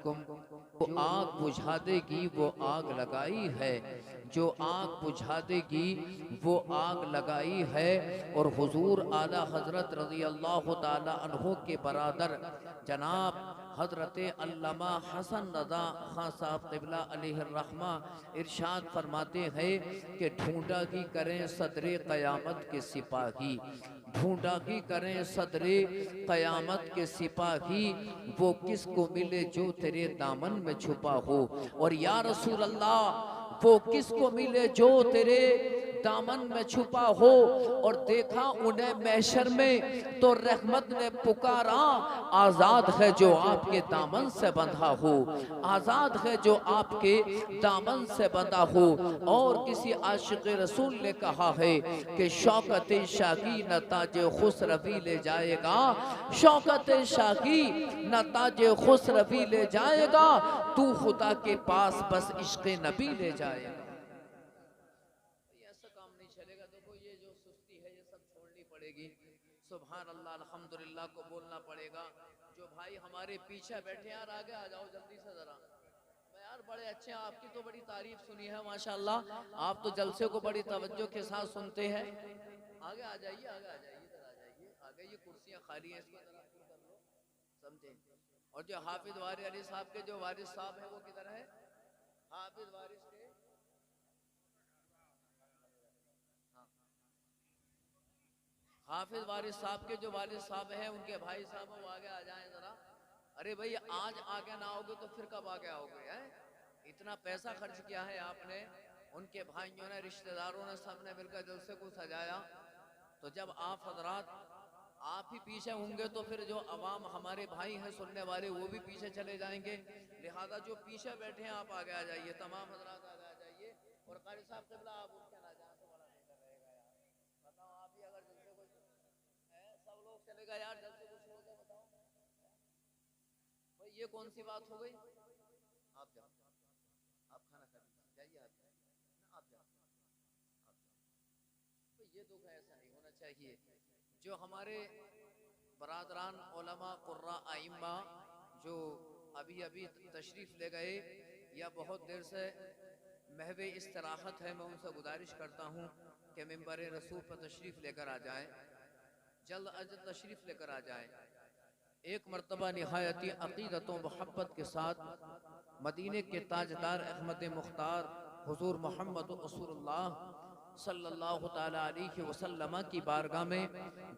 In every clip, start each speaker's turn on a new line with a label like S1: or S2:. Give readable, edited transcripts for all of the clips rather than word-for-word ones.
S1: बिकुम, जो आग बुझा देगी वो आग लगाई है, जो आग बुझा देगी वो आग लगाई है। और हुजूर आला हजरत रज़ी अल्लाह ताला अन्हो के बरादर जनाब हजरत अल्लामा हसन रज़ा खां साहब क़िबला अलैहिर्रहमा इरशाद फरमाते हैं कि ढूंढा की करें सदरे क़यामत के सिपाही, ढूंढा की करें सदरे क़यामत के सिपाही, वो किसको मिले जो तेरे दामन में छुपा हो। और या रसूल अल्लाह वो किसको मिले जो तेरे दामन में छुपा हो। और देखा उन्हें महशर में तो रहमत ने पुकारा, आजाद है जो आपके दामन से बंधा हो, आजाद है जो आपके दामन से बंधा हो। और किसी आशिक रसूल ने कहा है कि शौकत शाही न ताज खुसरवी ले जाएगा, शौकत शाही न ताज खुसरवी ले जाएगा, तू खुदा के पास बस इश्क नबी ले जाएगा। ऐसा काम नहीं चलेगा। देखो ये जो सुस्ती है ये सब छोड़नी पड़ेगी। सुभान अल्लाह अल्हम्दुलिल्लाह को बोलना पड़ेगा। जो भाई हमारे पीछे बैठे यार आगे आ जाओ जल्दी से जरा। यार बड़े अच्छे हैं, आपकी तो बड़ी तारीफ सुनी है माशाल्लाह, आप तो जलसे को बड़ी तवज्जो के साथ सुनते हैं। आगे आ जाइए, आगे आ जाइए, इधर आ जाइए, आगे ये कुर्सियां खाली हैं इसको जरा फुल कर लो, समझे। और जो हाफिज वारिस अली साहब के जो वारिस साहब है वो किधर है? हाफिज वारिस के हाँ, हाफिज वारिस साहब के जो वालिद साहब हैं उनके भाई साहब वो आगे आ जाएं जरा। अरे भाई आज आगे ना आओगे तो फिर कब आगे आओगे हैं? इतना पैसा खर्च किया है आपने, उनके भाइयों ने रिश्तेदारों ने सबने मिलकर जलसे को सजाया। तो जब आप हजरात आप ही पीछे होंगे तो फिर जो अवाम हमारे भाई हैं सुनने वाले वो भी पीछे चले जाएंगे। लिहाजा जो पीछे बैठे हैं आप आगे आ जाइए, तमाम हजरात आगे आ जाइए। और कारी साहब क़िबला आप उठ के ना जाए तो बड़ा बेहतर रहेगा यार। बताओ आप ही अगर जलसे को सब लोग चलेगा यार जलसे को छोड़ के, बताओ भाई ये कौन सी बात हो गई। आप जाओ, आप खाना खा लीजिए, जाइए आप ना, आप जाओ, आप जाओ। तो ये दुख ऐसा नहीं होना चाहिए। जो हमारे बरादरान उलमा कुर्रा आइम्मा जो अभी अभी तशरीफ़ ले गए या बहुत देर से महवे इस्तराहत है, मैं उनसे गुजारिश करता हूँ कि मिंबर रसूल पर तशरीफ़ लेकर आ जाएं, जल्द अज तशरीफ़ लेकर आ जाएं। एक मरतबा निहायती अक़ीदत व मोहब्बत के साथ मदीने के ताजदार अहमद मुख्तार हुजूर मोहम्मद रसूलुल्लाह सल्लल्लाहु ताला अलैहि वसल्लम की बारगाह में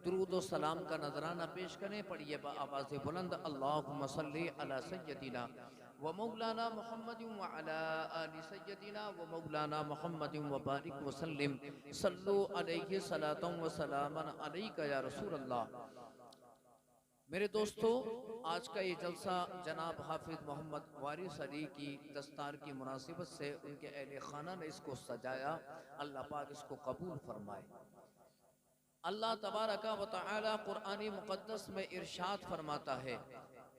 S1: दुरूद व सलाम का नजराना पेश करें। पढ़िए आवाज़ बुलंद, अल्लाहुम्मा सल्ली अला सय्यदिना व मौलाना मुहम्मद व अला आलि सय्यदिना व मौलाना मुहम्मद व बारिक व सल्लिम, सल्लु अलैहि सलातम व सलामन अलैका या रसूल अल्लाह। मेरे दोस्तों, आज का ये जलसा जनाब हाफिज मोहम्मद वारिस अली की दस्तार की मुनासिबत से उनके अहले खाना ने इसको सजाया। अल्लाह पाक इसको कबूल फरमाए। अल्लाह तबारक व तआला कुरान मुक़द्दस में इरशाद फरमाता है,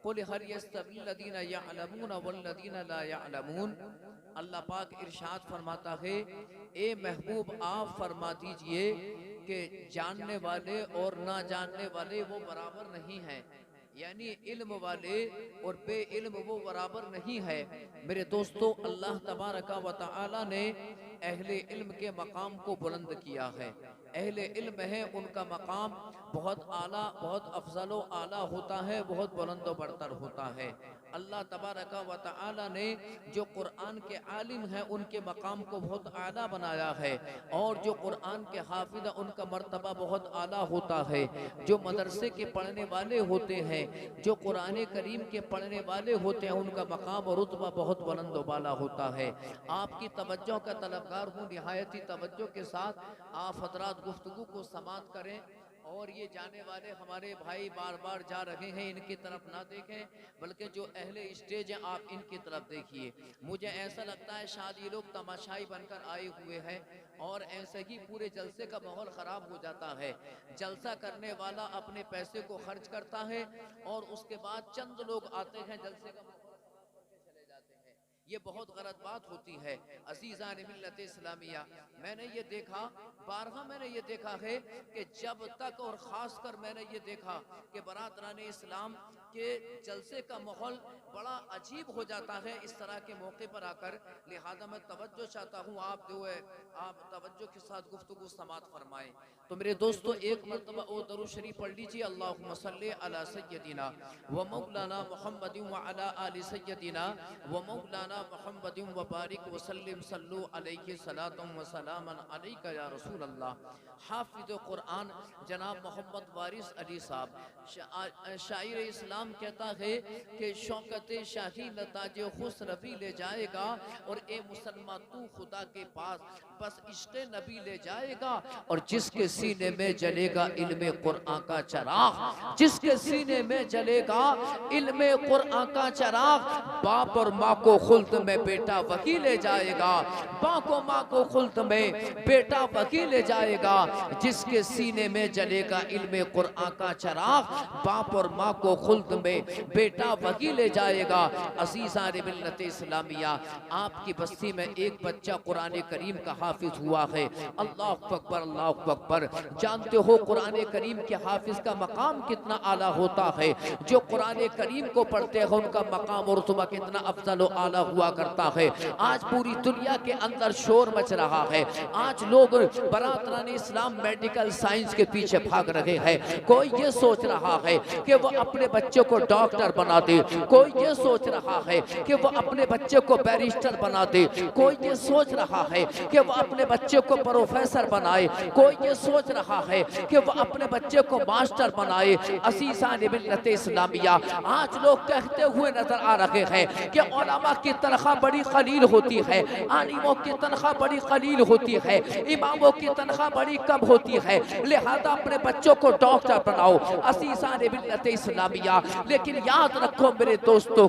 S1: कुल हल यस्तवी लदीना यअलमून वल्लदीना ला यअलमून। अल्लाह पाक इरशाद फरमाता है, ए महबूब आप फरमा दीजिए कि जानने वाले और ना जानने वाले वो बराबर नहीं हैं, यानी इल्म वाले और बे इल्म वो बराबर नहीं है। मेरे दोस्तों, अल्लाह तबारक व तआला ने अहले इल्म के मकाम को बुलंद किया है। अहले इल्म है उनका मकाम बहुत आला, बहुत अफजल व आला होता है, बहुत बुलंद व बरतर होता है। अल्लाह तबारक व तआला ने जो कुरान के आलिम हैं उनके मकाम को बहुत आला बनाया है, और जो कुरान के हाफिज उनका मर्तबा बहुत आला होता है। जो मदरसे के पढ़ने वाले होते हैं, जो कुरान करीम के पढ़ने वाले होते हैं, उनका मकाम और रुतबा बहुत बुलंद व बाला होता है। आपकी तवज्जो का तलबगार हूँ, निहायती तवज्जो के साथ आप हजरात गुफ्तगू को समात करें। और ये जाने वाले हमारे भाई बार बार जा रहे हैं, इनकी तरफ ना देखें, बल्कि जो अहले स्टेज हैं आप इनकी तरफ देखिए। मुझे ऐसा लगता है शायद ये लोग तमाशाई बनकर आए हुए हैं, और ऐसे ही पूरे जलसे का माहौल ख़राब हो जाता है। जलसा करने वाला अपने पैसे को खर्च करता है और उसके बाद चंद लोग आते हैं, जलसे का माहौल ख़राब करके चले जाते हैं। ये बहुत गलत बात होती है। अजीज़ान मिल्लत इस्लामिया, मैंने ये देखा, बारहा मैंने ये देखा है कि जब तक, और ख़ास कर मैंने ये देखा कि बरातरान इस्लाम के जलसे का माहौल बड़ा अजीब हो जाता है इस तरह के मौके पर आकर। लिहाजा मैं तवज्जो चाहता हूँ, आप जो है आप तवज्जो के साथ गुफ्तगू समात फरमाएं। तो मेरे दोस्तों, एक मरतबा ओ दरूद शरीफ पढ़ लीजिए, अल्लाहुम्मा सल्ली अला सय्यदिना व मौलाना मुहम्मदिन व अला आलि सय्यदिना व मौलाना मुहम्मदिन व बारिक व सल्लिम सल्लु अलैहि सलातुम व सलामन अलैका या रसूल अल्लाह। हाफिज़ कुरान जनाब मोहम्मद वारिस अली साहब, शायर इस्लाम कहता है कि शौकत शाही लताज खुसरवी ले जाएगा और ए मुसलमान तू खुदा के पास बस इश्क़ नबी ले जाएगा। और जिसके सीने में जलेगा इल्मे कुरान का चराग, जिसके सीने में जलेगा इल्मे कुरान का चराग, बाप और माँ को खुल्द में बेटा वकी ले जाएगा, बाप को माँ को खुल्द में बेटा वकी ले जाएगा। जिसके सीने में जलेगा इल्मे कुरान का चराग, बाप और माँ को खुल्द में बेटा वकी ले जाएगा। अज़ीज़ान मिल्लत इस्लामिया, आपकी बस्ती में एक बच्चा कुरान करीम का हाफिज हुआ है। अल्लाह अकबर, अल्लाह अकबर। जानते हो कुरान करीम के हाफिज का मकाम कितना आला होता है। जो कुरान करीम को पढ़ते हैं उनका मकाम और रुतबा कितना अफजल व आला हुआ करता है। आज पूरी दुनिया के अंदर शोर मच रहा है। आज लोग बरातरान इस्लाम मेडिकल साइंस के पीछे भाग रहे हैं। कोई ये सोच रहा है कि वो अपने बच्चे को डॉक्टर बना दे, कोई ये सोच रहा है कि वो अपने बच्चे को बैरिस्टर बना दे, कोई ये सोच रहा है कि वो अपने बच्चे को प्रोफेसर बनाए, कोई ये सोच रहा है कि वो अपने बच्चे को मास्टर बनाए। अज़ीज़ान मिल्लत इस्लामिया, आज लोग कहते हुए नजर आ रहे हैं कि उलमा की तनख्वाह बड़ी कलील होती है, आलिमों की तनख्वाह बड़ी कलील होती है, इमामों की तनख्वाह बड़ी कम होती है, लिहाजा अपने बच्चों को डॉक्टर बनाओ। अज़ीज़ान मिल्लत इस्लामिया, लेकिन याद रखो मेरे दोस्तों,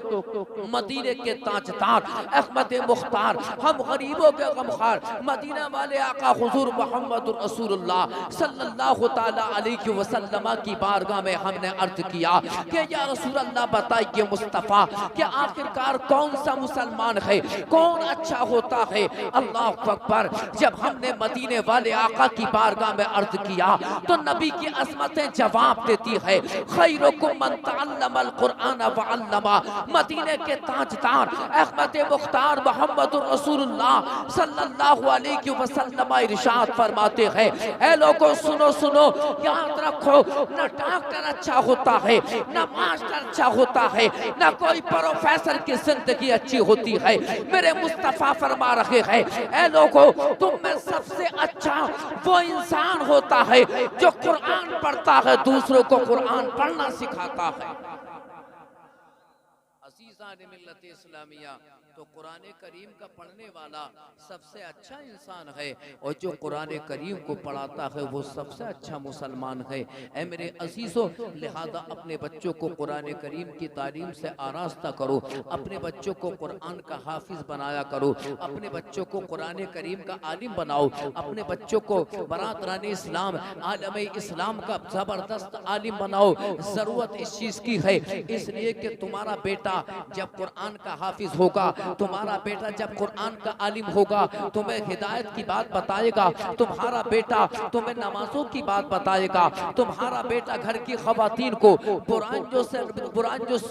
S1: मदीने के ताजदार अहमद मुख्तार, हम गरीबों के गमखार मदीना वाले आका हुजूर मोहम्मद रसूलुल्लाह सल्लल्लाहु ताला अलैहि वसल्लम की बारगाह में हमने अर्ज किया कि या रसूल अल्लाह बताइए मुस्तफ़ा कि आखिरकार कौन सा मुसलमान है, कौन अच्छा होता है। अल्लाह अकबर। जब हमने मदीने वाले आका की बारगाह में अर्ज किया तो नबी की अज़मतें जवाब देती है, खैरुकुम मन तअल्लमल कुरआन व अल्लमा। मदीने के ताजदार अहमद मुख्तार मोहम्मद रसूलुल्लाह सल्लल्लाहु अलैहि वसल्लम इरशाद फरमाते हैं, ऐ लोगों सुनो सुनो, याद रखो, न डॉक्टर अच्छा होता है, न मास्टर अच्छा होता है, न कोई प्रोफेसर की जिंदगी अच्छी होती है। मेरे मुस्तफा फरमा रहे हैं, ऐ लोगों, तुम में सबसे अच्छा वो इंसान होता है जो कुरान पढ़ता है, दूसरों को कुरान पढ़ना सिखाता है। अज़ीज़ान मिल्लत इस्लामिया, तो कुरान करीम का पढ़ने वाला सबसे अच्छा इंसान है और जो कुरान करीम को पढ़ाता है वो सबसे अच्छा मुसलमान है। ऐ मेरे अजीजों, लिहाजा अपने बच्चों को कुरान करीम की तालीम से आरास्ता करो, अपने बच्चों को कुरान का हाफिज बनाया करो, अपने बच्चों को कुरान करीम का आलिम बनाओ, अपने बच्चों को बरातरान इस्लाम आलम इस्लाम का जबरदस्त आलिम बनाओ। जरूरत इस चीज की है, इसलिए कि तुम्हारा बेटा जब कुरान का हाफिज होगा, तुम्हारा बेटा जब कुरान का आलिम होगा, तुम्हें हिदायत की बात बताएगा, तुम्हारा बेटा तुम्हें नमाजों की बात बताएगा, तुम्हारा बेटा घर की खवातीन को बुराइयों से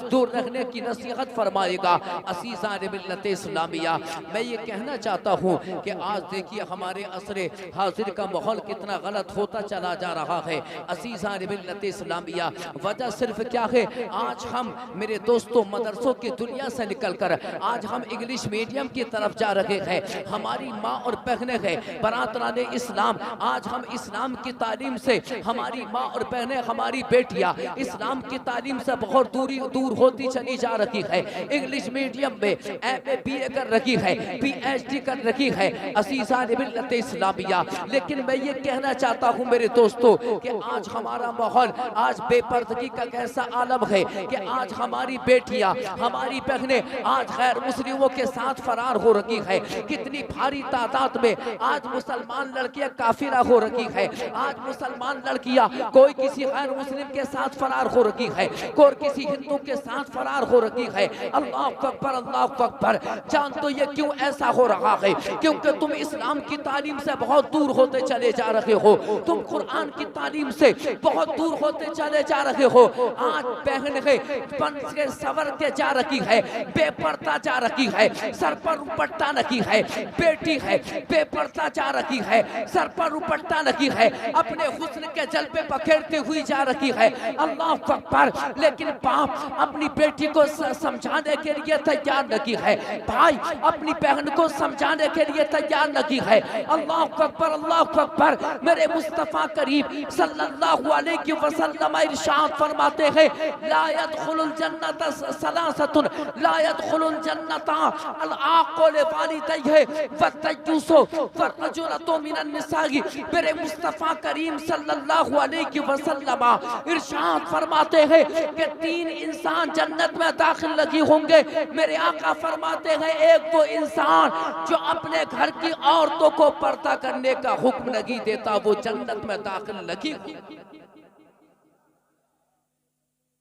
S1: दूर रहने की नसीहत फरमाएगा। अज़ीज़ान मिल्लत इस्लामिया, मैं ये कहना चाहता हूँ कि आज देखिए हमारे असरे हाजिर का माहौल कितना गलत होता चला जा रहा है। अज़ीज़ान मिल्लत इस्लामिया, वजह सिर्फ क्या है, आज हम मेरे दोस्तों मदरसों की दुनिया से निकलकर आज हम इंग्लिश मीडियम की तरफ जा रहे हैं। हमारी माँ और बहनें हैं बरातरान इस्लाम, आज हम इस्लाम की तालीम से, हमारी माँ और बहनें, हमारी बेटियाँ इस्लाम की तालीम से बहुत दूर होती चली जा रही है। इंग्लिश मीडियम में MA BA कर रही है, PhD कर रही है। अज़ीज़ान मिल्लत इस्लामिया, लेकिन मैं ये कहना चाहता हूँ मेरे दोस्तों कि आज हमारा माहौल, आज बेपर्दगी का कैसा आलम है कि आज हमारी बेटियाँ, हमारी बहनें आज गैर मुस्लिमों के साथ फरार हो रही है। कितनी भारी तादाद में आज मुसलमान लड़कियां काफिरा हो रही है। आज मुसलमान लड़कियां कोई किसी गैर मुस्लिम के साथ फरार हो रही है, कोई किसी हिंदू के साथ फरार हो रही है। अल्लाह अकबर, अल्लाह अकबर। जान तो ये क्यों ऐसा हो रहा है? क्योंकि तुम इस्लाम की तालीम से बहुत दूर होते चले जा रहे हो, तुम कुरान की तालीम से बहुत दूर होते चले जा रहे हो। आज बहन है बन के सवर के जा रही है, बेपर्दा जा रही है, सर पर दुपट्टा नहीं है। बेटी है बेपर्दा जा रही है, सर पर दुपट्टा नहीं है, अपने हुस्न के जलवे पखेरते हुई जा रही है। अल्लाह अकबर। लेकिन बाप अपनी बेटी को समझाने के लिए तैयार नहीं है, भाई अपनी बहन को समझाने के लिए तैयार नहीं है। अल्लाह अकबर, अल्लाह अकबर। मेरे मुस्तफा करीम सल्लल्लाहु अलैहि वसल्लम इरशाद फरमाते हैं, ला यदखुलुल जन्नत सलासतुन, ला यदखुलुल जन्नत अल आक़ुल वालिदैहि व तय्युसु व रजुलतु मिनन निसाई। मेरे मुस्तफा करीम सल्लल्लाहु अलैहि वसल्लम इरशाद फरमाते हैं कि 3 इंसान जन्नत में दाखिल नहीं होंगे। मेरे आका फरमाते हैं, एक वो इंसान जो अपने घर की औरतों को पर्दा करने का हुक्म नहीं देता, वो जन्नत में दाखिल नहीं होगा।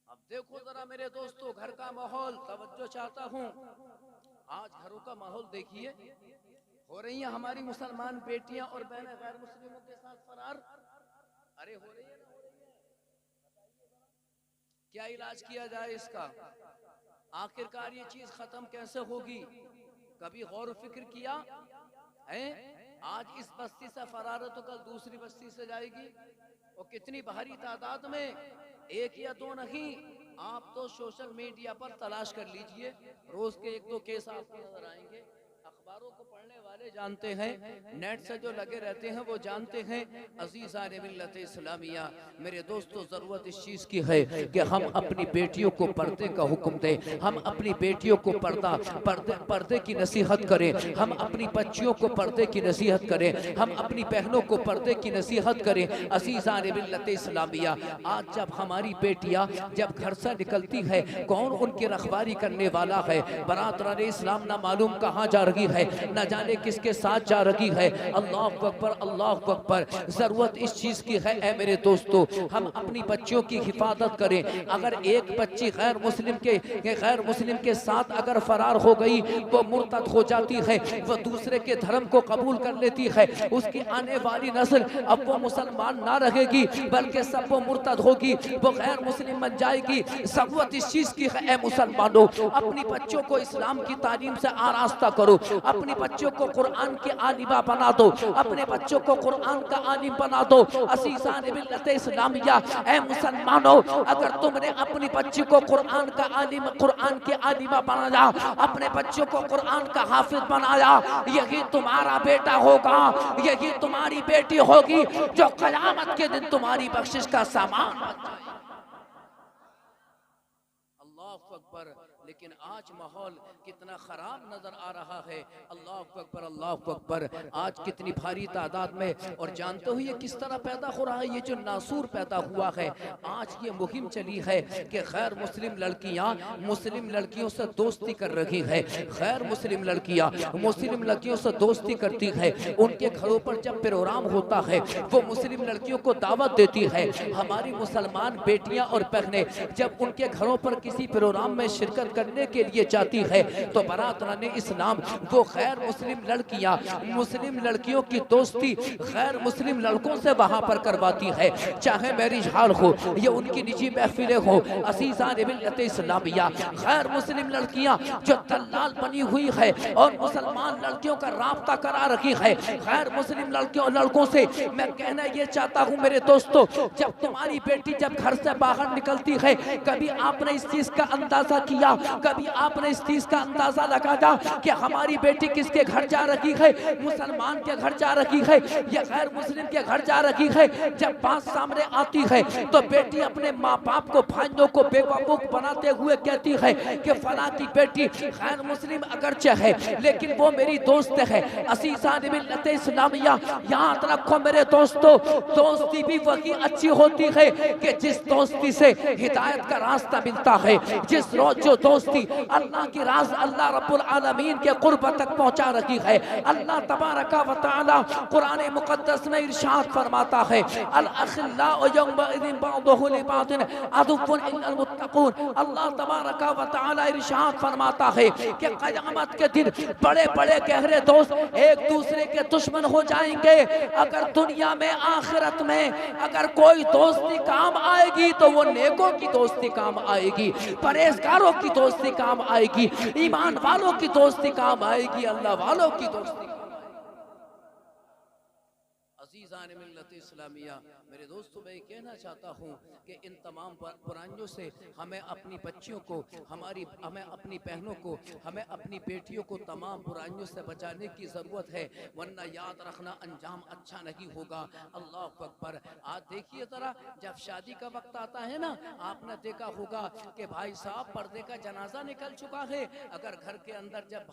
S1: अब देखो जरा मेरे दोस्तों, घर का माहौल तवज्जो चाहता हूँ। आज घरों का माहौल देखिए, हो रही है हमारी मुसलमान बेटियां और बहनें गैर मुस्लिमों के साथ फरार। अरे हो रही है ना, हो रही है। क्या इलाज किया जाए इसका? आखिरकार ये चीज खत्म कैसे होगी? कभी गौर फिक्र किया है? आज इस बस्ती से फरार है तो कल दूसरी बस्ती से जाएगी, और कितनी भारी तादाद में, एक या दो नहीं। आप तो सोशल मीडिया पर तलाश कर लीजिए, रोज के 1-2 केस आपको नजर आएंगे। अखबारों को पढ़ने वाले जानते हैं, नेट से जो लगे रहते हैं वो जानते हैं। अजीज़ान मिल्लत इस्लामिया, मेरे दोस्तों, जरूरत इस चीज की है कि हम अपनी बेटियों को पर्दे का हुक्म दें, हम अपनी बेटियों को पर्दे की नसीहत करें, हम अपनी बच्चियों को पर्दे की नसीहत करें, हम अपनी बहनों को पर्दे की नसीहत करें। अजीज़ान मिल्लत इस्लामिया, आज जब हमारी बेटियां जब घर से निकलती है, कौन उनकी रखवारी करने वाला है? बरादरान इस्लाम ना मालूम कहाँ जा रही है, न जाने किसके साथ जा रही है। अल्लाह अकबर, अल्लाह अकबर। जरूरत इस चीज की है ऐ मेरे दोस्तों, हम अपनी बच्चियों की हिफाजत करें। अगर एक बच्ची गैर मुस्लिम के साथ अगर फरार हो गई, वो मुर्तद हो जाती है, वो दूसरे के धर्म को कबूल कर लेती है। उसकी आने वाली नस्ल अब वो मुसलमान ना रहेगी, बल्कि सब वो मुर्तद होगी, वो गैर मुस्लिम बन जाएगी। जरूरत इस चीज की है ऐ मुसलमानों, अपनी बच्चों को इस्लाम की तालीम से आरास्ता करो, अपने बच्चों को कुरान के आलिमा बना दो, अपने बच्चों को कुरान का आलिम बना दो। असीसान मिल्लत इस्लामिया, ऐ मुसलमानों, अगर तुमने अपनी बच्ची को कुरान का आलिम, कुरान के आलिमा बनाया, अपने बच्चों को कुरान का हाफिज बनाया, यही तुम्हारा बेटा होगा, यही तुम्हारी बेटी होगी, जो क़यामत के दिन तुम्हारी बख्शिश का सामान बन जाए। अल्लाह अकबर। लेकिन आज माहौल कितना खराब नजर आ रहा है। अल्लाह अकबर, अल्लाह अकबर। आज कितनी भारी तादाद में, और जानते हो ये किस तरह पैदा हो रहा है? ये जो नासूर पैदा हुआ है, आज ये मुहिम चली है कि गैर मुस्लिम लड़कियां मुस्लिम लड़कियों से दोस्ती कर रही है। गैर मुस्लिम लड़कियां मुस्लिम लड़कियों से दोस्ती करती है, उनके घरों पर जब प्रोग्राम होता है वो मुस्लिम लड़कियों को दावत देती है। हमारी मुसलमान बेटियां और बहनें जब उनके घरों पर किसी प्रोग्राम में शिरकत करने के लिए जाती है, तो बरातरान इस्लाम वो गैर मुस्लिम लड़कियां मुस्लिम लड़कियों की दोस्ती गैर मुस्लिम लड़कों से वहां पर करवाती है। चाहे मैरिज हॉल हो या उनकी निजी महफिलें हो। असीज़ान मिल्लत इस्लामिया, गैर मुस्लिम लड़कियां जो दलाल बनी हुई है और मुसलमान लड़कियों का राब्ता करा रही है गैर मुस्लिम लड़कों से। मैं कहना ये चाहता हूँ मेरे दोस्तों, जब तुम्हारी बेटी जब घर से बाहर निकलती है, कभी आपने इस चीज का अंदाजा किया, कभी आपने इस चीज का अंदाजा लगाया कि हमारी बेटी किसके घर जा रही है? मुसलमान के घर जा रही है या गैर मुस्लिम के घर जा रही है? जब बात सामने आती है तो बेटी अपने माँ बाप को, भाइयों को बेवकूफ बनाते हुए कहती है कि फला की बेटी गैर मुस्लिम अगरचे है लेकिन वो मेरी दोस्त है। असीज़ान मिल्लत इस्लामिया, याद रखो मेरे दोस्तों, दोस्ती भी वही अच्छी होती है कि जिस दोस्ती से हिदायत का रास्ता मिलता है, जिस जो
S2: दोस्ती अल्लाह की राज अल्लाह रब्बुल आलमीन के कुर्ब तक पहुंचा रखी है। अल्लाह तबारका व तआला कुरान मुकद्दस में इरशाद फरमाता है अल अखिल्लाउ यौमइज़िन बअदुहु लिबादिन अदुव्वुन इल्लल मुत्तक़ून। अल्लाह तबारका व तआला इरशाद फरमाता है कि क़यामत के दिन बड़े बड़े गहरे दोस्त एक दूसरे के दुश्मन हो जाएंगे। अगर दुनिया में आखिरत में अगर कोई दोस्ती काम आएगी तो वो नेकों की दोस्ती काम आएगी, परहेजगारों की दोस्ती काम आएगी, ईमान वालों की दोस्ती काम आएगी, अल्लाह वालों की दोस्ती। अज़ीज़ान मिल्लत इस्लामिया, मेरे दोस्तों मैं कहना चाहता हूँ कि इन तमाम बुराइयों से हमें अपनी बच्चियों को हमें अपनी बहनों को हमें अपनी बेटियों को तमाम बुराइयों से बचाने की ज़रूरत है, वरना याद रखना अंजाम अच्छा नहीं होगा। अल्लाह अकबर। आज देखिए ज़रा, जब शादी का वक्त आता है ना, आपने देखा होगा कि भाई साहब पर्दे का जनाजा निकल चुका है। अगर घर के अंदर जब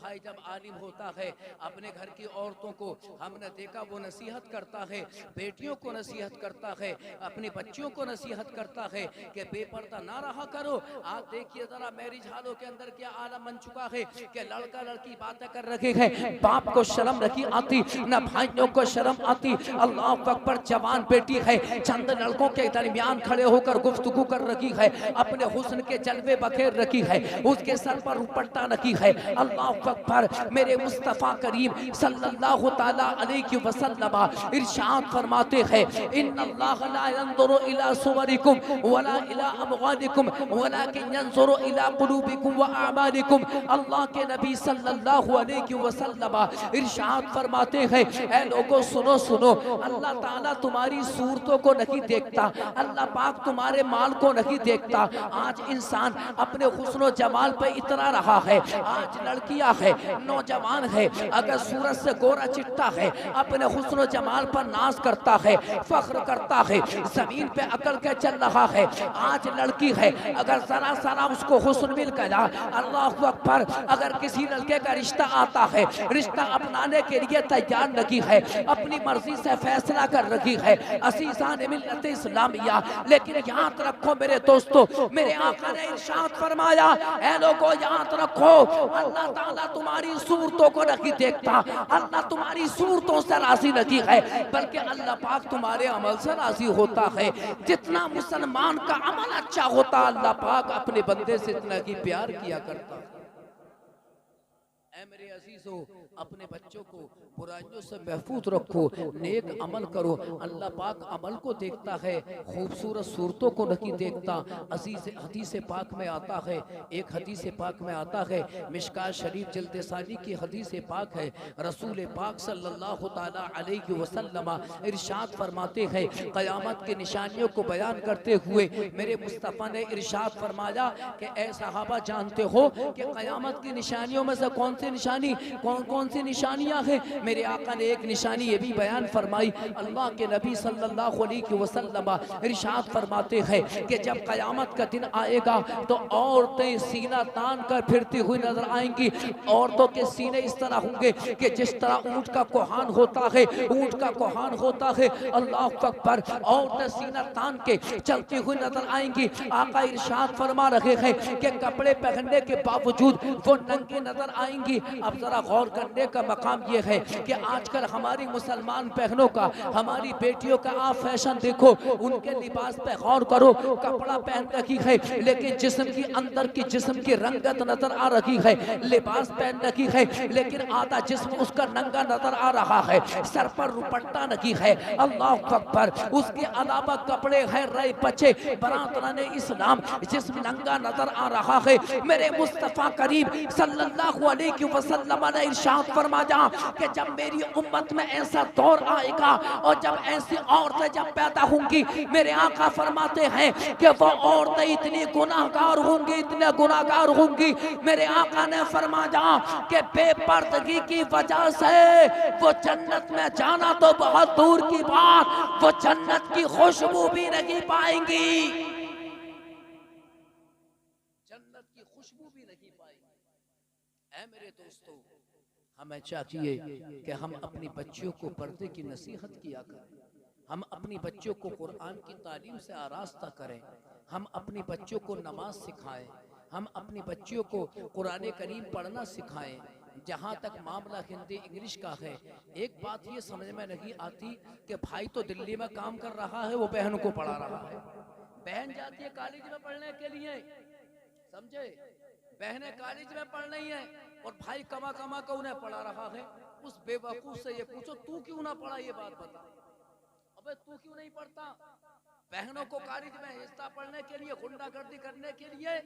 S2: आलिम होता है अपने घर की औरतों को हमने देखा वो नसीहत करता है, बेटियों को नसीहत करता है, अपनी बच्चियों को नसीहत करता है कि बेपर्दा ना रहा करो। आज देखिए जरा मैरिज हालों के अंदर क्या आलम बन चुका है कि लड़का लड़की बातें कर रखे हैं, बाप को शर्म नहीं आती, न भाइयों को शर्म आती। अल्लाह अकबर। जवान बेटी है, चंद लड़कों के दरमियान खड़े होकर गुफ्तगू कर रखी है, अपने हुस्न के जलवे बखेर रखी है, उसके सर पर दुपट्टा रखी है। अल्लाह अकबर। मेरे मुस्तफ़ा करीम सल्लल्लाहु तआला अलैहि वसल्लम इरशाद फरमाते हैं इन्नल्लाह ला यंजुरु इला सुवरिकुम वला इला अमवालिकुम वलाकिन यंजुरु इला कुलूबिकुम व अमालिकुम। अल्लाह के नबी सल्लल्लाहु अलैहि वसल्लम इरशाद फरमाते हैं, ऐ लोगों सुनो सुनो, अल्लाह ताला तुम्हारी सूरतों को नहीं देखता, अल्लाह पाक तुम्हारे माल को नहीं देखता। आज इंसान अपने हुस्न जमाल पे इतना रहा है। आज लड़कियां है, नौजवान है, अगर सूरत से गोरा चिट्टा है, अपने हुस्न जमाल पर नाज करता है, फख्र करता है, जमीन पे अकल के चल रहा है। आज लड़की है, अगर जरा जरा उसको हुस्न मिल गया, अल्लाह अकबर, अगर किसी लड़के का रिश्ता आता है, रिश्ता अपनाने के लिए तैयार नहीं है, अपनी मर्जी से फैसला कर रखी है। अज़ीज़ान मिल्लत इस्लामिया, लेकिन याद रखो मेरे दोस्तों, मेरे आका ने इरशाद फरमाया, ऐ लोगों याद रखो, अल्लाह ताला तुम्हारी सूरतों को नहीं देखता, अल्लाह तुम्हारी सूरतों से राजी नहीं है, बल्कि अल्लाह पाक तुम्हारे अमल से राजी होता है। जितना मुसलमान का अमल अच्छा होता, अल्लाह पाक अपने बंदे से इतना ही प्यार किया करता। ऐ मेरे अजीजों, अपने बच्चों को बुराइयों से महफूज रखो, नेक अमल करो। अल्लाह पाक अमल को देखता है, खूबसूरत सूरतों को नहीं देखता। अजीज हदीस पाक में आता है, एक हदीस पाक में आता है, मिशकात शरीफ जिल्द सानी की हदीस पाक है, रसूल पाक सल्लल्लाहु तआला अलैहि वसल्लम इरशाद फरमाते हैं, क़यामत की निशानियों को बयान करते हुए मेरे मुस्तफ़ा ने इरशाद फरमाया कि ऐ सहाबा जानते हो कि क़यामत की निशानियों में से कौन सी निशानी कौन सी निशानियां हैं? मेरे आका ने एक निशानी ये भी बयान फरमाई। अल्लाह के नबी सल्लल्लाहु अलैहि वसल्लम इरशाद फरमाते हैं कि जब क़यामत का दिन आएगा तो औरतें सीना तान कर फिरती हुई नजर आएंगी। औरतों के सीने इस तरह होंगे कि जिस तरह ऊंट का कोहान होता है, ऊंट का कोहान होता है। अल्लाह अकबर। औरतें सीना तान के चलती हुई नजर आएंगी। आका इरशाद फरमा रहे हैं कि कपड़े पहनने के बावजूद वो नंगी नजर आएंगी। अब जरा गौर करने का मकाम ये है कि आजकल हमारी मुसलमान बहनों का, हमारी बेटियों का आप फैशन देखो, उनके लिबास पे गौर करो। कपड़ा पहन रखी है लेकिन जिस्म की अंदर की जिस्म की रंगत नजर आ रही है। लिबास पहन रखी है लेकिन आधा जिस्म उसका नंगा नजर आ रहा है, सर पर दुपट्टा नहीं है। अल्लाह अकबर। उसके अलावा कपड़े हैं रहे बचे, बरातराने इस्लाम, जिस्म नंगा नजर आ रहा है। मेरे मुस्तफा करीम सल्लल्लाहु अलैहि वसल्लम ने इरशाद फरमाया कि जब मेरी उम्मत में ऐसा दौर आएगा और जब ऐसी औरतें जब पैदा होंगी, मेरे आका फरमाते हैं कि वो औरतें इतनी गुनाहगार होंगी, इतने गुनाहगार होंगी। मेरे आका ने फरमाया कि बेपर्दगी की वजह से वो जन्नत में जाना तो बहुत दूर की बात, वो जन्नत की खुशबू भी नहीं पाएंगी, जन्नत की खुशबू भी नहीं पाएंगी। ऐ मेरे दोस्तों, हमें चाहिए कि हम अपनी बच्चियों को पर्दे की नसीहत किया करें, हम अपनी बच्चों को कुरान की तालीम से आरास्ता करें, हम अपनी बच्चों को नमाज सिखाएं, हम अपनी बच्चियों को कुरान करीम पढ़ना सिखाएं। जहाँ तक मामला हिंदी इंग्लिश का है, एक बात ये समझ में नहीं आती कि भाई तो दिल्ली में काम कर रहा है, वो बहन को पढ़ा रहा है। बहन जाती है कॉलेज में पढ़ने के लिए, समझे, बहनें कॉलेज में पढ़ रही हैं और भाई कमा कमा कर उन्हें पढ़ा रहा है। उस बेवकूफ से ये पूछो तू क्यों ना पढ़ा, ये बात बता, अबे तू क्यों नहीं पढ़ता? बहनों को कॉलेज में हिस्सा पढ़ने के लिए, गुंडागर्दी करने के लिए,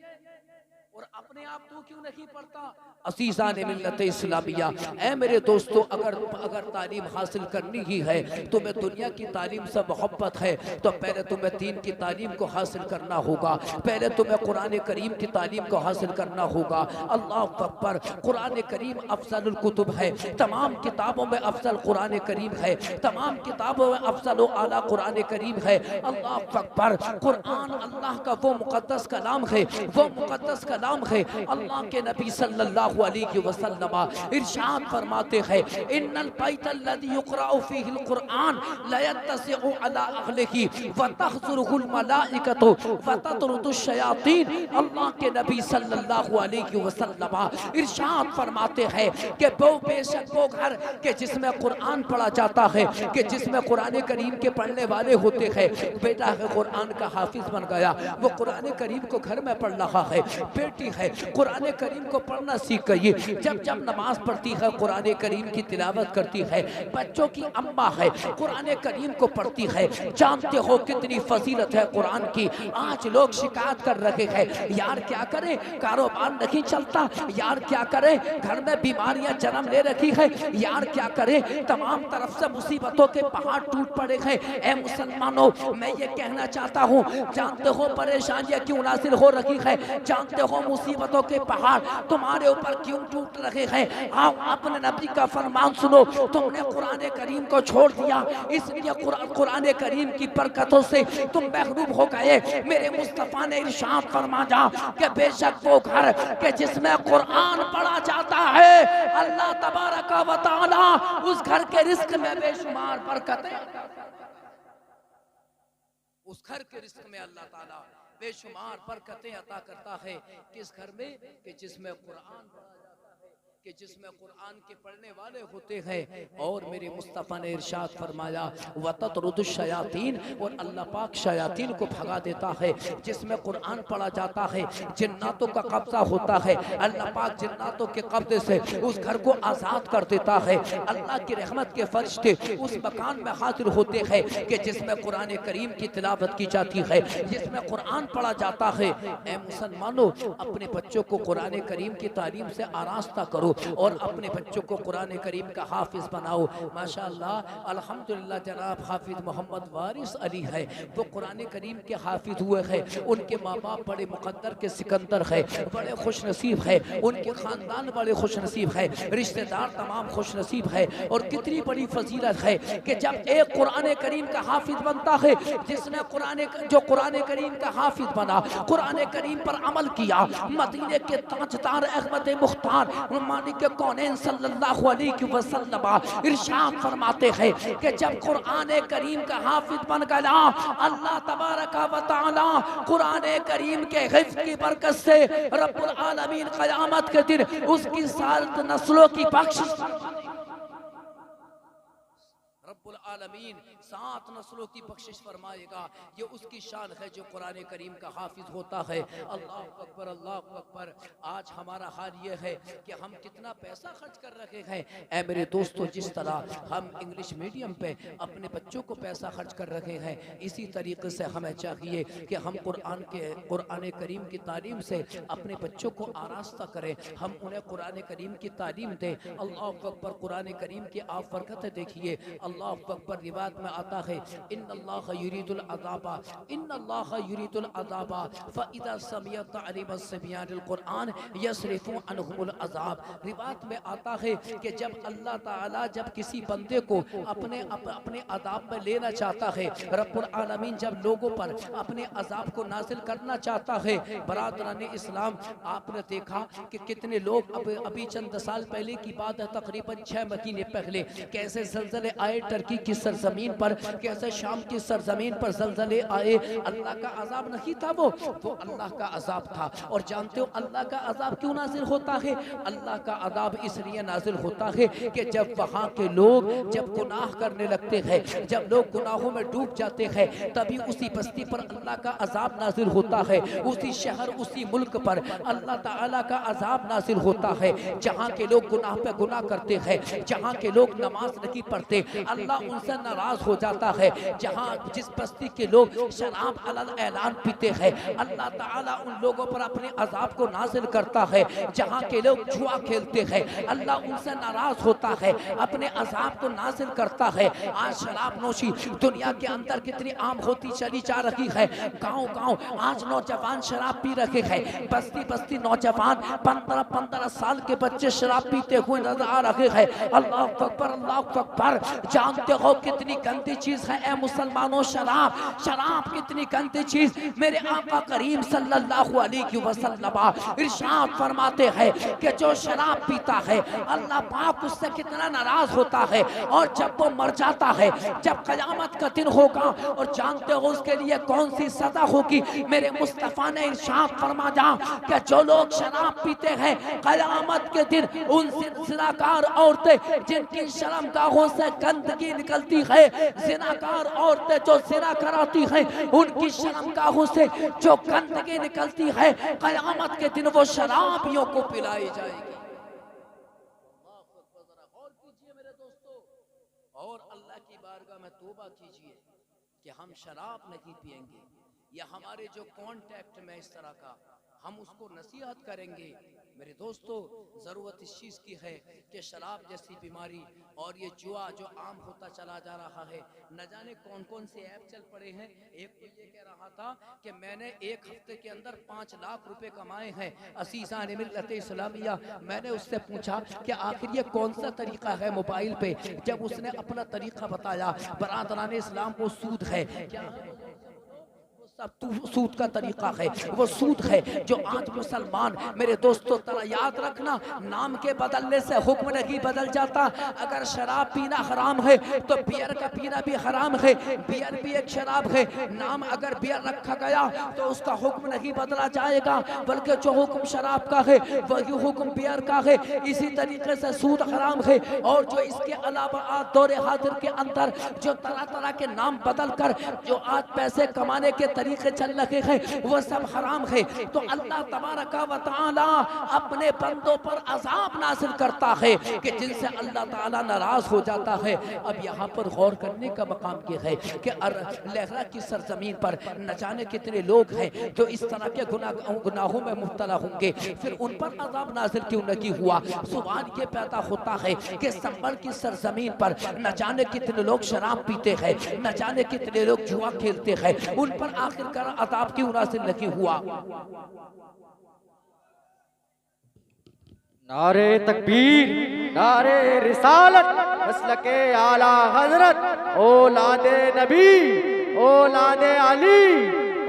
S2: और अपने आप तू क्यों नहीं पढ़ता? असीसा ने मिल्लत इस्लामिया, ऐ मेरे दोस्तों, अगर तालीम हासिल करनी ही है, तुम्हें दुनिया की तालीम से मोहब्बत है, तो पहले तुम्हें दीन की तालीम को हासिल करना होगा। पहले तुम्हें कुरान करीम की तालीम को हासिल करना होगा। अल्लाह अकबर, कुरान करीम अफजलुल कुतुब है, तमाम किताबों में अफजल कुरान करीम है, तमाम किताबों में अफजल व आला कुरान करीम है। अल्लाह अकबर, कुरान अल्लाह का वो मुकद्दस कलाम है, वो मुकद्दस कलाम है। अल्लाह के नबी सल्लल्लाहु अलैहि वसल्लम इरशाद फरमाते हैं, इन्नल बैतल्लज़ी युक़रअु फ़ीहिल कुरआन ला यत्तसिउ अला अहलिही व तहज़ुरुहुल मलाइकतु व ततरुदुश शयातीन। अल्लाह के नबी सल्लल्लाहु अलैहि वसल्लम इरशाद फरमाते हैं कि बेशक वो घर के जिसमें कुरान पढ़ा जाता है, कि जिसमें कुरान करीम के पढ़ने वाले होते हैं, बेटा है कुरान का हाफिज बन गया, वो कुरान करीम को घर में पढ़ रहा है, बेटी है कुरान करीम को पढ़ना सीख गई, जब जब नमाज पढ़ती है कुरान करीम की तिलावत करती है, बच्चों की अम्मा है कुरान करीम को पढ़ती है। जानते हो कितनी फजीलत है कुरान की। आज लोग शिकायत कर रहे हैं, यार क्या करें, कारोबार नहीं चलता, यार क्या करें, घर में बीमारियां जन्म ले रखी है, यार क्या करें, तमाम तरफ से मुसीबतों के पहाड़ टूट पड़े हैं। ऐ मुसलमानों, मैं ये कहना चाहता हूँ, जानते हो परेशानियां क्यों नाज़िल हो रही है, जानते हो मुसीबतों के पहाड़ तुम्हारे ऊपर क्यों टूट रहे हैं? आओ अपने नबी का फरमान सुनो, तुमने कुरान करीम को छोड़ दिया, इसलिए कुरान करीम की बरकतों से तुम महरूम हो गए। मेरे मुस्तफा ने इरशाद फरमाया कि बेशक वो घर के जिसमें कुरान पढ़ा जाता है, अल्लाह तबारक व तआला उस घर के रिस्क में बेशुमार बरकतें, उस घर के रिस्क में अल्लाह ताला बेशुमार बरकतें अता करता है। किस घर में? कि जिसमें कुरान पढ़ा जाता है, कि जिसमें कुरान के पढ़ने वाले होते हैं। और मेरे मुस्तफ़ा ने इरशाद फरमाया वततरुदुश शयातीन, और अल्लाह पाक शयातीन को भगा देता है। जिसमें कुरान पढ़ा जाता है जिन्नातों का कब्जा होता है, अल्लाह पाक जिन्नातों के कब्जे से उस घर को आज़ाद कर देता है। अल्लाह की रहमत के फरिश्ते उस मकान में हाजिर होते हैं कि जिसमें कुरान करीम की तिलावत की जाती है, जिसमें कुरान पढ़ा जाता है। ऐ मुसलमानों, अपने बच्चों को कुरान करीम की तालीम से आरास्ता करो और अपने बच्चों को कुरान करीम का हाफिज बनाओ। माशाअल्लाह अल्हम्दुलिल्लाह, जनाब हाफिज मोहम्मद वारिस अली है, वो कुरान करीम के हाफिज हुए हैं। उनके माँ बाप बड़े मुकद्दर के सिकंदर है, बड़े खुश नसीब है, उनके खानदान बड़े खुश नसीब है, रिश्तेदार तमाम खुश नसीब है। और कितनी बड़ी फजीलत है कि जब एक कुरान करीम का हाफिज बनता है, जिसने जो कुरान करीम का हाफिज बना, कुरान करीम पर अमल किया, मदीने के ताजदार अहमद मुख्तार मालिक के कौनैन सल्लल्लाहु अलैहि वसल्लम इरशाद फरमाते हैं कि जब कुरान करीम का हाफिज बन गया, अल्लाह तबारक व तआला कुरान करीम के हिफ्ज़ की बरकत से रब्बुल आलमीन क़यामत के दिन उसकी 7 नस्लों की बख्शिश, रब्बुल आलमीन 7 नस्लों की बख्शिश फरमाएगा। ये उसकी शान है जो कुरान करीम का हाफिज होता है। अल्लाह अकबर, अल्लाह अकबर। आज हमारा हाल ये है कि हम कितना पैसा खर्च कर रहे हैं। ऐ मेरे दोस्तों, जिस तरह हम इंग्लिश मीडियम पे अपने बच्चों को पैसा खर्च कर रहे हैं, इसी तरीके से हमें चाहिए कि हम कुरान करीम की तालीम से अपने बच्चों को आरास्ता करें, हम उन्हें कुरान करीम की तालीम दें। अल्लाह अकबर। कुरान करीम की आप बरकतें देखिए। अल्लाह अकबर। रिवायत में आता है इन्नल्लाह युरीदुल अज़ाबा, इन्नल्लाह युरीदुल अज़ाबा फ़इज़ा समिअ तअलीम अस्सिबियानिल कुरान यसरिफु अनहुमुल अज़ाब। रिवायत में आता है कि जब अल्लाह ताला जब किसी बंदे को अपने अज़ाब में लेना चाहता है, रब्बुल आलमीन जब लोगों पर अपने अज़ाब को नाज़िल करना चाहता है, बरादरान इस्लाम, आपने देखा कि कितने लोग अभी चंद साल पहले की बात है, तकरीबन 6 महीने पहले कैसे ज़लज़ले आए टर्की की सरजमीन पर, कैसे शाम की सरजमीन पर ज़लज़ले आए, अल्लाह का अजाब नहीं था वो अल्लाह का अजाब था। और जानते हो अल्लाह का अजाब क्यों नाजिल होता है? अल्लाह का अजाब इसलिए नाजिल होता है कि जब वहाँ के लोग जब गुनाह करने लगते हैं, जब लोग गुनाहों में डूब जाते हैं, तभी उसी बस्ती पर अल्लाह का अजाब नाजिल होता है, उसी शहर उसी मुल्क पर अल्लाह ताला का अजाब नाजिल होता है। जहाँ के लोग गुनाह पे गुनाह करते हैं, जहाँ के लोग नमाज नहीं पढ़ते, अल्लाह उनसे नाराज हो जाता है। जहाँ जिस बस्ती के लोग शराब अलल ऐलान पीते हैं, अल्लाह ताला उन लोगों पर अपने अजाब को नाजिल करता है। जहाँ के लोग जुआ खेलते हैं, अल्लाह उनसे नाराज होता है, अपने अजाब को नाजिल करता है। आज शराब नोशी दुनिया के अंदर कितनी आम होती चली जा रही है। गांव-गांव आज नौजवान शराब पी रहे हैं, बस्ती बस्ती नौजवान 15-15 साल के बच्चे शराब पीते हुए नजर आ रहे हैं। अल्लाह अकबर, अल्लाह अकबर। जानते हो कितनी गंदी चीज है ए मुसलमानों शराब कितनी गंदी चीज। मेरे आका करीम सल्लल्लाहु अलैहि वसल्लम इरशाद फरमाते हैं कि जो शराब पीता है अल्लाह पाक उससे कितना नाराज होता है। और जब वो मर जाता है, जब कयामत का दिन होगा, और जानते हो उसके लिए कौन सी सजा होगी? मेरे मुस्तफा ने इरशाद फरमाया कि जो लोग शराब पीते हैं कयामत के दिन उन जिनाकार औरतें जिनकी शर्मगाहों से गंदगी निकलती है, जिनाकार औरतें जो जिना कराती हैं उनकी शर्मगाहों से जो गंदगी निकलती है, कयामत के दिन वो शराबियों को पिलाई जाएगी। और कीजिए मेरे दोस्तों, और अल्लाह की बारगाह में तौबा कीजिए कि हम शराब नहीं पिएंगे, या हमारे जो कॉन्टैक्ट में इस तरह का हम उसको नसीहत करेंगे। मेरे दोस्तों, ज़रूरत इस चीज़ की है कि शराब जैसी बीमारी और ये जुआ जो आम होता चला जा रहा है, न जाने कौन कौन से ऐप चल पड़े हैं। एक तो ये कह रहा था कि मैंने एक हफ्ते के अंदर 5 लाख रुपए कमाए हैं असीज़ान मिल्लत इस्लामिया। मैंने उससे पूछा कि आखिर ये कौन सा तरीका है मोबाइल पे। जब उसने अपना तरीका बताया, बरादरान इस्लाम, वो सूद है। क्या सब सूद का तरीका है, वो सूद है जो आज मुसलमान, मेरे दोस्तों तरह याद रखना, नाम के बदलने से हुक्म नहीं बदल जाता। अगर शराब पीना हराम है तो बियर का पीना भी हराम है। बियर भी एक शराब है, नाम अगर बियर रखा गया तो उसका हुक्म नहीं बदला जाएगा, बल्कि जो हुक्म शराब का है वही हुक्म बियर का है। इसी तरीके से सूद हराम है। और जो इसके अलावा आज दौरे हाजिर के अंदर जो तरह तरह के नाम बदल कर जो आज पैसे कमाने के तरीके चल रहे हैं वो सब हराम है। तो अल्लाह तबारक व तआला अपने बंदों पर अजाब नाज़िल करता है कि जिनसे अल्लाह ताला नाराज हो जाता है। अब यहाँ पर गौर करने का मकाम ये है कि लहरा की सरजमीन पर न जाने कितने लोग हैं जो इस तरह के गुनाहों में मुब्तला होंगे, फिर उन पर अजाब नाज़िल क्यों नहीं हुआ? सवाल ये पैदा होता है कि संभल की सरजमीन पर न जाने कितने लोग शराब पीते हैं, न जाने कितने लोग जुआ खेलते हैं, उन पर आखिरकार अजाब क्यों नाज़िल नहीं हुआ?
S3: नारे तकबीर, नारे रिसालत, मसलके आला हजरत, औलादे नबी, औलादे अली,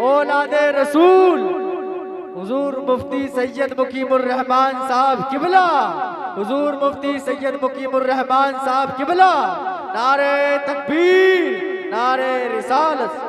S3: औलादे रसूल, हुजूर मुफ्ती सैयद मुकीमुर रहमान साहब किबला, हुजूर मुफ्ती सैयद मुकीमुर रहमान साहब किबला। नारे तकबीर, नारे रिसालत।